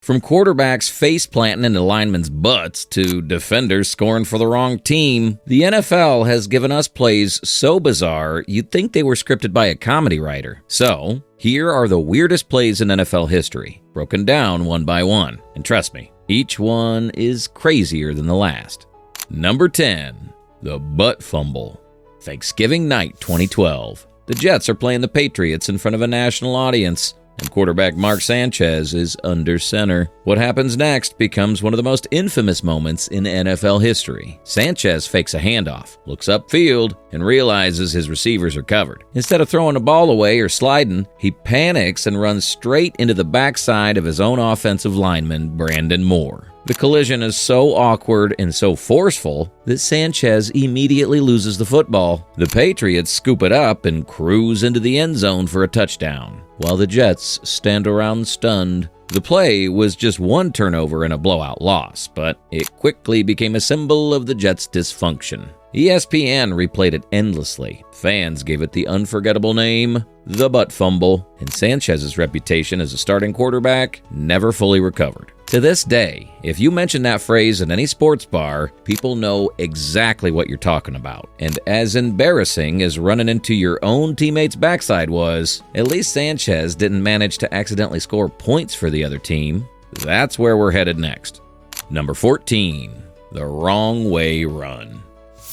From quarterbacks face-planting into linemen's butts to defenders scoring for the wrong team, the NFL has given us plays so bizarre you'd think they were scripted by a comedy writer. So, here are the weirdest plays in NFL history, broken down one by one. And trust me, each one is crazier than the last. Number 10. The Butt Fumble. Thanksgiving night 2012. The Jets are playing the Patriots in front of a national audience, and quarterback Mark Sanchez is under center. What happens next becomes one of the most infamous moments in NFL history. Sanchez fakes a handoff, looks upfield, and realizes his receivers are covered. Instead of throwing the ball away or sliding, he panics and runs straight into the backside of his own offensive lineman, Brandon Moore. The collision is so awkward and so forceful that Sanchez immediately loses the football. The Patriots scoop it up and cruise into the end zone for a touchdown, while the Jets stand around stunned. The play was just one turnover and a blowout loss, but it quickly became a symbol of the Jets' dysfunction. ESPN replayed it endlessly. Fans gave it the unforgettable name, the Butt Fumble, and Sanchez's reputation as a starting quarterback never fully recovered. To this day, if you mention that phrase in any sports bar, people know exactly what you're talking about. And as embarrassing as running into your own teammate's backside was, at least Sanchez didn't manage to accidentally score points for the other team. That's where we're headed next. Number 14. The Wrong Way Run.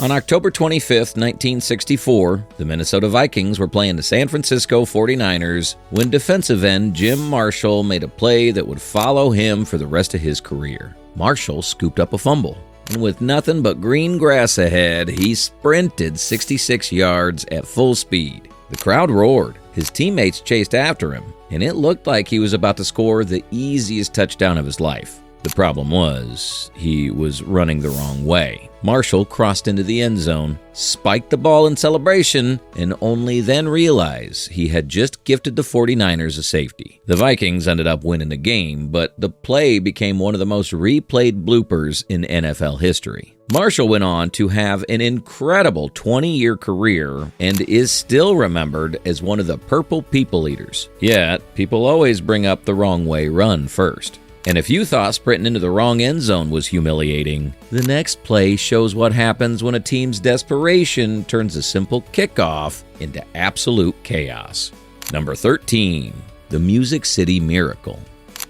On October 25, 1964, the Minnesota Vikings were playing the San Francisco 49ers when defensive end Jim Marshall made a play that would follow him for the rest of his career. Marshall scooped up a fumble, and with nothing but green grass ahead, he sprinted 66 yards at full speed. The crowd roared. His teammates chased after him, and it looked like he was about to score the easiest touchdown of his life. The problem was, he was running the wrong way. Marshall crossed into the end zone, spiked the ball in celebration, and only then realized he had just gifted the 49ers a safety. The Vikings ended up winning the game, but the play became one of the most replayed bloopers in NFL history. Marshall went on to have an incredible 20-year career and is still remembered as one of the Purple People Eaters. Yet, people always bring up the wrong way run first. And if you thought sprinting into the wrong end zone was humiliating, the next play shows what happens when a team's desperation turns a simple kickoff into absolute chaos. Number 13. The Music City Miracle.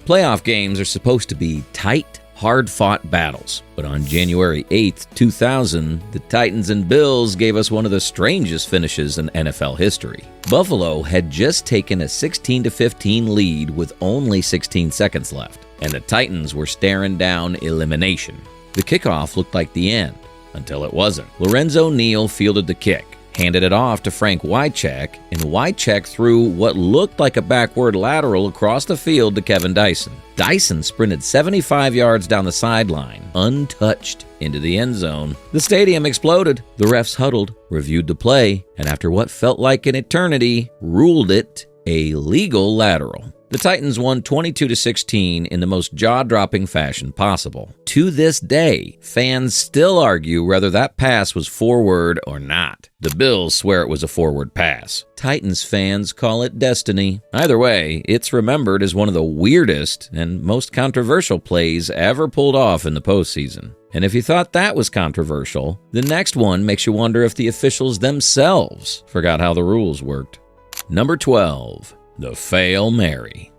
Playoff games are supposed to be tight, hard-fought battles, but on January 8, 2000, the Titans and Bills gave us one of the strangest finishes in NFL history. Buffalo had just taken a 16-15 lead with only 16 seconds left, and the Titans were staring down elimination. The kickoff looked like the end, until it wasn't. Lorenzo Neal fielded the kick, handed it off to Frank Wycheck, and Wycheck threw what looked like a backward lateral across the field to Kevin Dyson. Dyson sprinted 75 yards down the sideline, untouched, into the end zone. The stadium exploded. The refs huddled, reviewed the play, and after what felt like an eternity, ruled it a legal lateral. The Titans won 22-16 in the most jaw-dropping fashion possible. To this day, fans still argue whether that pass was forward or not. The Bills swear it was a forward pass. Titans fans call it destiny. Either way, it's remembered as one of the weirdest and most controversial plays ever pulled off in the postseason. And if you thought that was controversial, the next one makes you wonder if the officials themselves forgot how the rules worked. Number 12. The Fail Mary.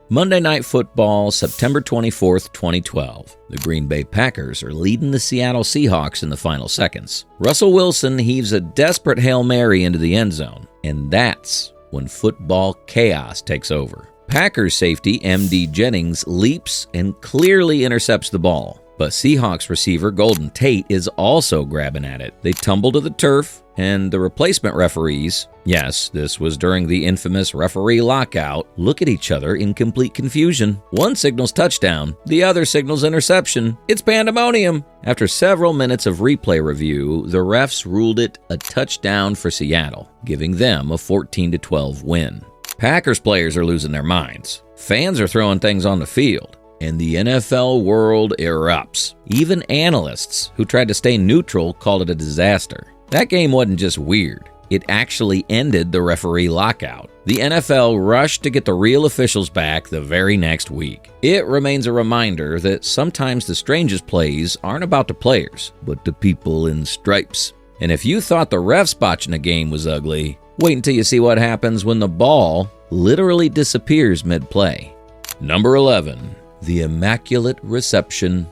Monday Night Football, September 24th, 2012. The Green Bay Packers are leading the Seattle Seahawks in the final seconds. Russell Wilson heaves a desperate Hail Mary into the end zone, and that's when football chaos takes over. Packers safety M.D. Jennings leaps and clearly intercepts the ball, but Seahawks receiver Golden Tate is also grabbing at it. They tumble to the turf, and the replacement referees, yes, this was during the infamous referee lockout, look at each other in complete confusion. One signals touchdown, the other signals interception. It's pandemonium. After several minutes of replay review, the refs ruled it a touchdown for Seattle, giving them a 14-12 win. Packers players are losing their minds. Fans are throwing things on the field, and the NFL world erupts. Even analysts who tried to stay neutral called it a disaster. That game wasn't just weird. It actually ended the referee lockout. The NFL rushed to get the real officials back the very next week. It remains a reminder that sometimes the strangest plays aren't about the players, but the people in stripes. And if you thought the refs botching a game was ugly, wait until you see what happens when the ball literally disappears mid-play. Number 11. The Immaculate Reception.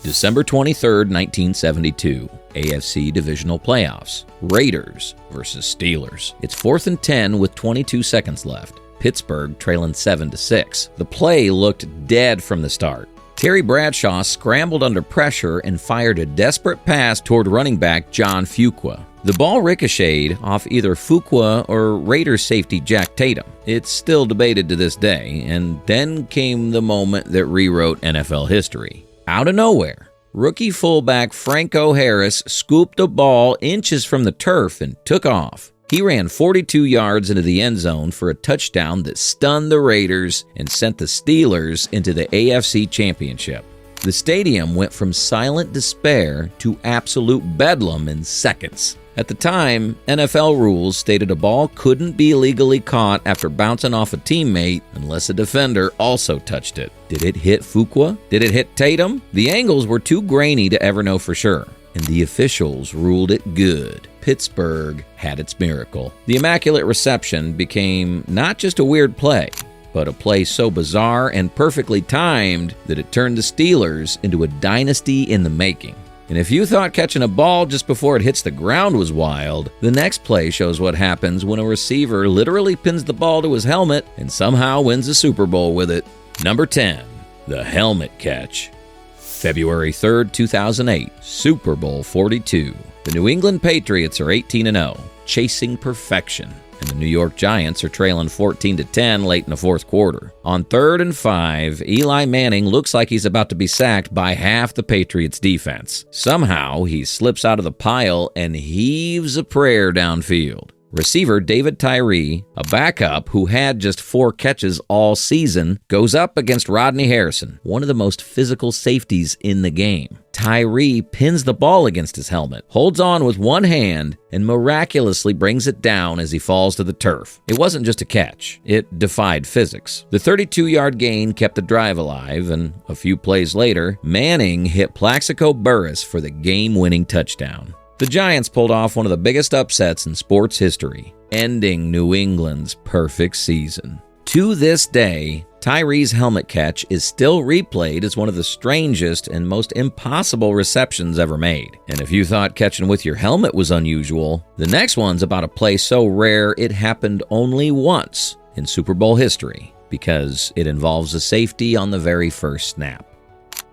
December 23, 1972. AFC Divisional Playoffs. Raiders versus Steelers. It's 4th and 10 with 22 seconds left. Pittsburgh trailing 7-6. The play looked dead from the start. Terry Bradshaw scrambled under pressure and fired a desperate pass toward running back John Fuqua. The ball ricocheted off either Fuqua or Raiders safety Jack Tatum. It's still debated to this day, and then came the moment that rewrote NFL history. Out of nowhere, rookie fullback Franco Harris scooped the ball inches from the turf and took off. He ran 42 yards into the end zone for a touchdown that stunned the Raiders and sent the Steelers into the AFC Championship. The stadium went from silent despair to absolute bedlam in seconds. At the time, NFL rules stated a ball couldn't be legally caught after bouncing off a teammate unless a defender also touched it. Did it hit Fuqua? Did it hit Tatum? The angles were too grainy to ever know for sure, and the officials ruled it good. Pittsburgh had its miracle. The Immaculate Reception became not just a weird play, but a play so bizarre and perfectly timed that it turned the Steelers into a dynasty in the making. And if you thought catching a ball just before it hits the ground was wild, the next play shows what happens when a receiver literally pins the ball to his helmet and somehow wins a Super Bowl with it. Number 10, the helmet catch. February 3rd, 2008, Super Bowl 42. The New England Patriots are 18-0, chasing perfection, and the New York Giants are trailing 14-10 late in the fourth quarter. On 3rd and 5, Eli Manning looks like he's about to be sacked by half the Patriots' defense. Somehow, he slips out of the pile and heaves a prayer downfield. Receiver David Tyree, a backup who had just 4 catches all season, goes up against Rodney Harrison, one of the most physical safeties in the game. Tyree pins the ball against his helmet, holds on with one hand, and miraculously brings it down as he falls to the turf. It wasn't just a catch. It defied physics. The 32-yard gain kept the drive alive, and a few plays later, Manning hit Plaxico Burress for the game-winning touchdown. The Giants pulled off one of the biggest upsets in sports history, ending New England's perfect season. To this day, Tyree's helmet catch is still replayed as one of the strangest and most impossible receptions ever made. And if you thought catching with your helmet was unusual, the next one's about a play so rare it happened only once in Super Bowl history, because it involves a safety on the very first snap.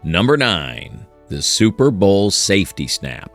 Number 9, the Super Bowl safety snap.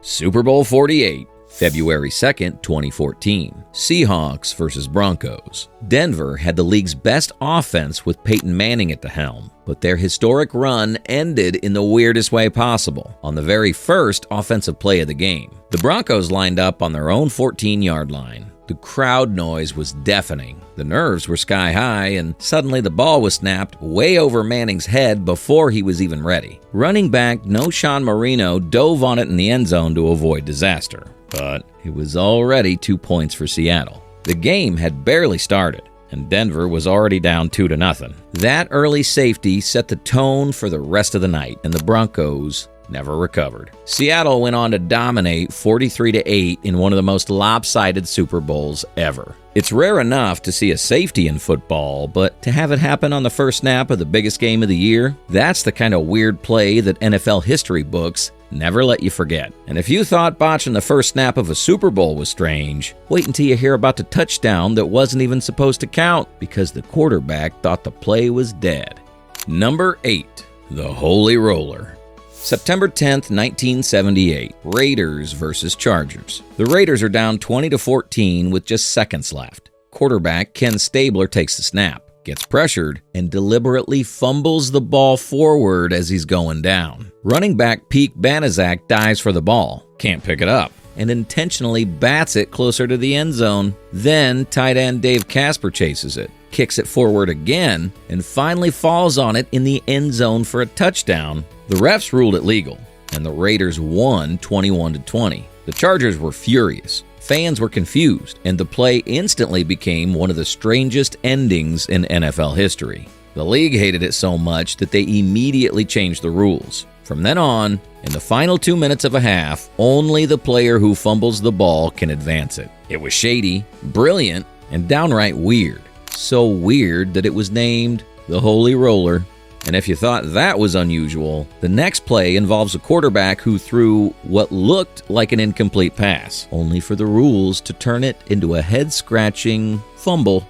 Super Bowl 48, February 2nd, 2014. Seahawks versus Broncos. Denver had the league's best offense with Peyton Manning at the helm, but their historic run ended in the weirdest way possible, on the very first offensive play of the game. The Broncos lined up on their own 14-yard line. The crowd noise was deafening. The nerves were sky high, and suddenly the ball was snapped way over Manning's head before he was even ready. Running back Noshawn Marino dove on it in the end zone to avoid disaster, but it was already 2 points for Seattle. The game had barely started, and Denver was already down 2-0. That early safety set the tone for the rest of the night, and the Broncos never recovered. Seattle went on to dominate 43-8 in one of the most lopsided Super Bowls ever. It's rare enough to see a safety in football, but to have it happen on the first snap of the biggest game of the year, that's the kind of weird play that NFL history books never let you forget. And if you thought botching the first snap of a Super Bowl was strange, wait until you hear about the touchdown that wasn't even supposed to count because the quarterback thought the play was dead. Number 8, the Holy Roller. September 10th, 1978, Raiders versus Chargers. The Raiders are down 20-14 with just seconds left. Quarterback Ken Stabler takes the snap, gets pressured, and deliberately fumbles the ball forward as he's going down. Running back Pete Banaszak dives for the ball, can't pick it up, and intentionally bats it closer to the end zone. Then tight end Dave Casper chases it, kicks it forward again, and finally falls on it in the end zone for a touchdown. The refs ruled it legal, and the Raiders won 21-20. The Chargers were furious. Fans were confused, and the play instantly became one of the strangest endings in NFL history. The league hated it so much that they immediately changed the rules. From then on, in the final 2 minutes of a half, only the player who fumbles the ball can advance it. It was shady, brilliant, and downright weird. So weird that it was named the Holy Roller. And if you thought that was unusual, the next play involves a quarterback who threw what looked like an incomplete pass, only for the rules to turn it into a head-scratching fumble.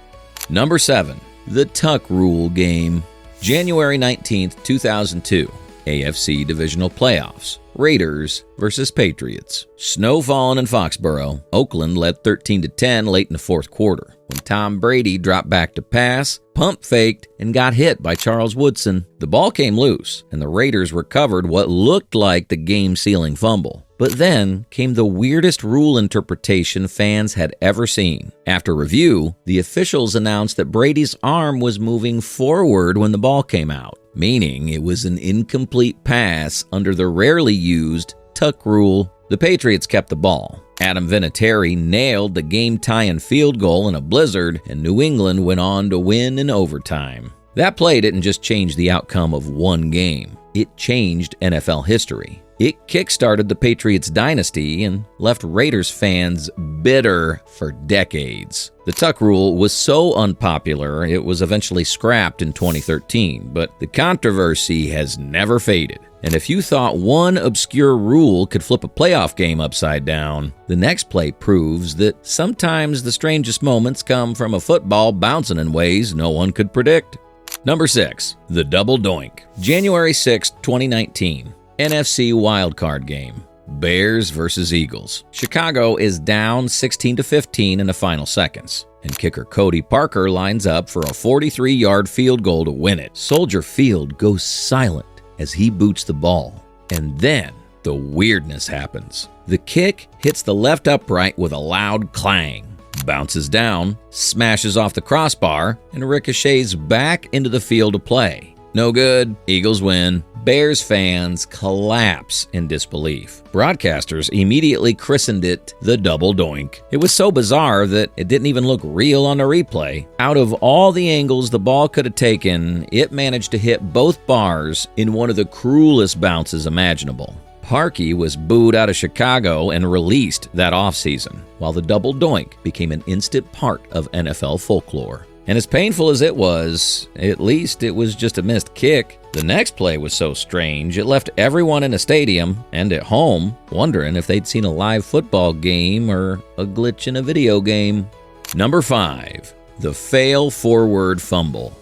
Number 7. The Tuck Rule Game. January 19th, 2002. AFC Divisional Playoffs. Raiders versus Patriots. Snow falling in Foxborough. Oakland led 13-10 late in the fourth quarter, when Tom Brady dropped back to pass, pump faked, and got hit by Charles Woodson. The ball came loose, and the Raiders recovered what looked like the game-sealing fumble. But then came the weirdest rule interpretation fans had ever seen. After review, the officials announced that Brady's arm was moving forward when the ball came out, meaning it was an incomplete pass under the rarely used tuck rule. The Patriots kept the ball. Adam Vinatieri nailed the game-tying field goal in a blizzard, and New England went on to win in overtime. That play didn't just change the outcome of one game. It changed NFL history. It kick-started the Patriots dynasty and left Raiders fans bitter for decades. The tuck rule was so unpopular, it was eventually scrapped in 2013, but the controversy has never faded. And if you thought one obscure rule could flip a playoff game upside down, the next play proves that sometimes the strangest moments come from a football bouncing in ways no one could predict. Number 6. The Double Doink. January 6, 2019. NFC wildcard game. Bears versus Eagles. Chicago is down 16-15 in the final seconds, and kicker Cody Parker lines up for a 43-yard field goal to win it. Soldier Field goes silent as he boots the ball, and then the weirdness happens. The kick hits the left upright with a loud clang, bounces down, smashes off the crossbar, and ricochets back into the field of play. No good. Eagles win. Bears fans collapse in disbelief. Broadcasters immediately christened it the Double Doink. It was so bizarre that it didn't even look real on the replay. Out of all the angles the ball could have taken, it managed to hit both bars in one of the cruelest bounces imaginable. Parkey was booed out of Chicago and released that offseason, while the Double Doink became an instant part of NFL folklore. And as painful as it was, at least it was just a missed kick. The next play was so strange, it left everyone in the stadium and at home wondering if they'd seen a live football game or a glitch in a video game. Number 5. The Fail Forward Fumble.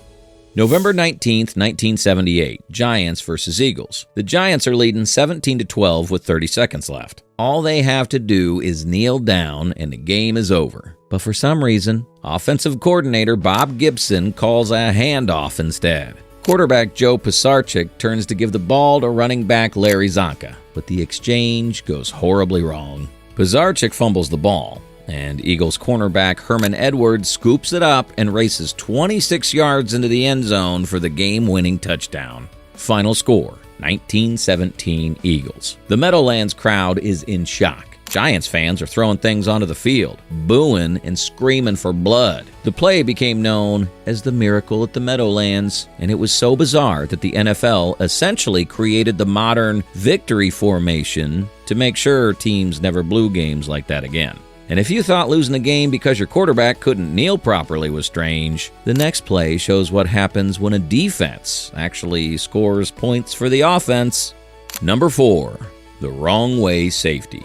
November 19th, 1978, Giants versus Eagles. The Giants are leading 17-12 with 30 seconds left. All they have to do is kneel down and the game is over. But for some reason, offensive coordinator Bob Gibson calls a handoff instead. Quarterback Joe Pisarcik turns to give the ball to running back Larry Zonka, but the exchange goes horribly wrong. Pisarcik fumbles the ball, and Eagles cornerback Herman Edwards scoops it up and races 26 yards into the end zone for the game-winning touchdown. Final score, 19-17 Eagles. The Meadowlands crowd is in shock. Giants fans are throwing things onto the field, booing and screaming for blood. The play became known as the Miracle at the Meadowlands, and it was so bizarre that the NFL essentially created the modern victory formation to make sure teams never blew games like that again. And if you thought losing a game because your quarterback couldn't kneel properly was strange, the next play shows what happens when a defense actually scores points for the offense. Number 4. The Wrong Way Safety.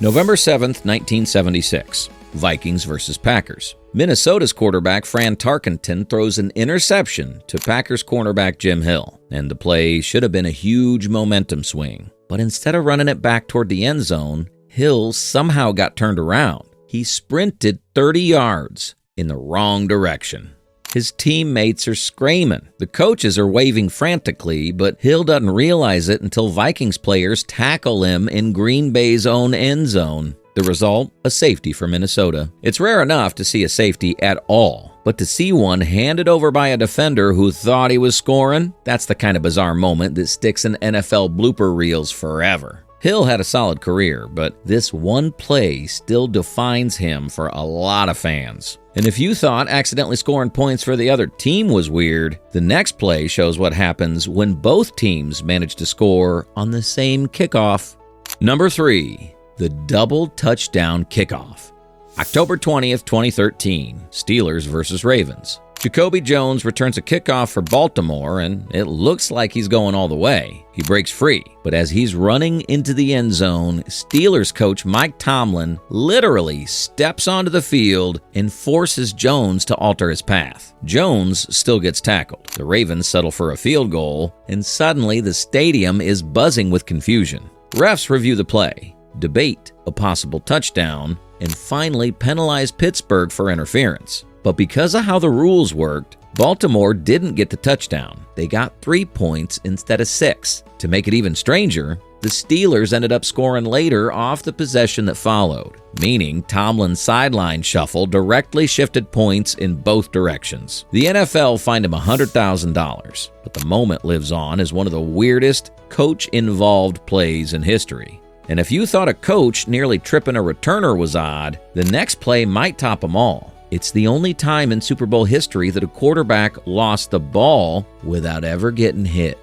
November 7th, 1976. Vikings versus Packers. Minnesota's quarterback Fran Tarkenton throws an interception to Packers cornerback Jim Hill, and the play should have been a huge momentum swing. But instead of running it back toward the end zone, Hill somehow got turned around. He sprinted 30 yards in the wrong direction. His teammates are screaming. The coaches are waving frantically, but Hill doesn't realize it until Vikings players tackle him in Green Bay's own end zone. The result, a safety for Minnesota. It's rare enough to see a safety at all, but to see one handed over by a defender who thought he was scoring, that's the kind of bizarre moment that sticks in NFL blooper reels forever. Hill had a solid career, but this one play still defines him for a lot of fans. And if you thought accidentally scoring points for the other team was weird, the next play shows what happens when both teams manage to score on the same kickoff. Number 3, the double touchdown kickoff. October 20th, 2013, Steelers versus Ravens. Jacoby Jones returns a kickoff for Baltimore, and it looks like he's going all the way. He breaks free, but as he's running into the end zone, Steelers coach Mike Tomlin literally steps onto the field and forces Jones to alter his path. Jones still gets tackled. The Ravens settle for a field goal, and suddenly the stadium is buzzing with confusion. Refs review the play, debate a possible touchdown, and finally penalize Pittsburgh for interference. But because of how the rules worked, Baltimore didn't get the touchdown. They got 3 points instead of 6. To make it even stranger, the Steelers ended up scoring later off the possession that followed, meaning Tomlin's sideline shuffle directly shifted points in both directions. The NFL fined him $100,000, but the moment lives on as one of the weirdest coach-involved plays in history. And if you thought a coach nearly tripping a returner was odd, the next play might top them all. It's the only time in Super Bowl history that a quarterback lost the ball without ever getting hit.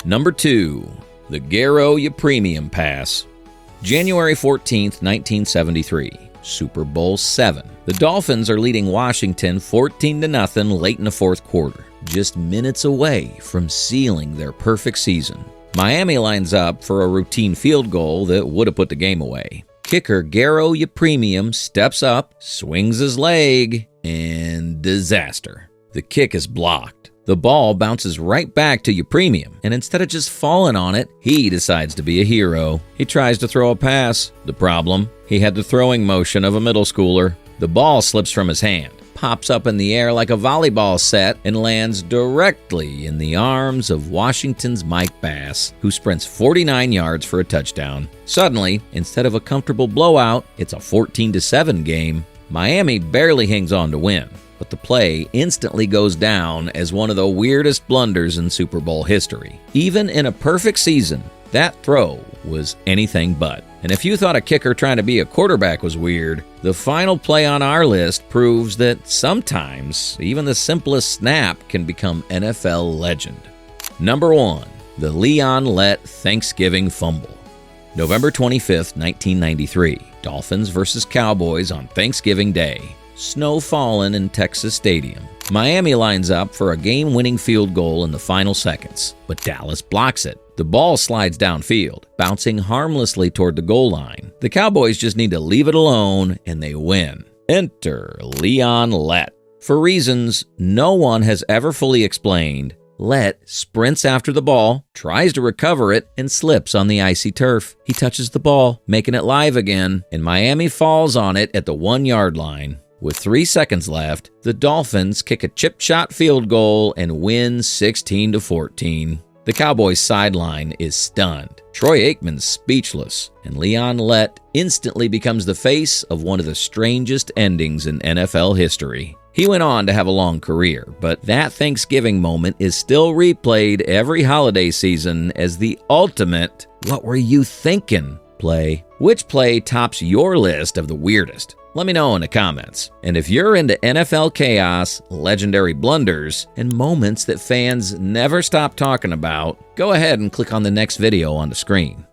Number 2, the Garo Premium Pass. January 14th, 1973, Super Bowl VII. The Dolphins are leading Washington 14-0 late in the fourth quarter, just minutes away from sealing their perfect season. Miami lines up for a routine field goal that would have put the game away. Kicker Garo Premium steps up, swings his leg, and disaster. The kick is blocked. The ball bounces right back to Premium, and instead of just falling on it, he decides to be a hero. He tries to throw a pass. The problem? He had the throwing motion of a middle schooler. The ball slips from his hand, pops up in the air like a volleyball set, and lands directly in the arms of Washington's Mike Bass, who sprints 49 yards for a touchdown. Suddenly, instead of a comfortable blowout, it's a 14-7 game. Miami barely hangs on to win, but the play instantly goes down as one of the weirdest blunders in Super Bowl history. Even in a perfect season, that throw was anything but. And if you thought a kicker trying to be a quarterback was weird, the final play on our list proves that sometimes even the simplest snap can become NFL legend. Number 1, the Leon Lett Thanksgiving Fumble. November 25th, 1993, Dolphins versus Cowboys on Thanksgiving Day. Snow falling in Texas Stadium. Miami lines up for a game-winning field goal in the final seconds, but Dallas blocks it. The ball slides downfield, bouncing harmlessly toward the goal line. The Cowboys just need to leave it alone, and they win. Enter Leon Lett. For reasons no one has ever fully explained, Lett sprints after the ball, tries to recover it, and slips on the icy turf. He touches the ball, making it live again, and Miami falls on it at the 1-yard line. With 3 seconds left, the Dolphins kick a chip shot field goal and win 16-14. The Cowboys' sideline is stunned. Troy Aikman's speechless, and Leon Lett instantly becomes the face of one of the strangest endings in NFL history. He went on to have a long career, but that Thanksgiving moment is still replayed every holiday season as the ultimate "what were you thinking" play. Which play tops your list of the weirdest? Let me know in the comments. And if you're into NFL chaos, legendary blunders, and moments that fans never stop talking about, go ahead and click on the next video on the screen.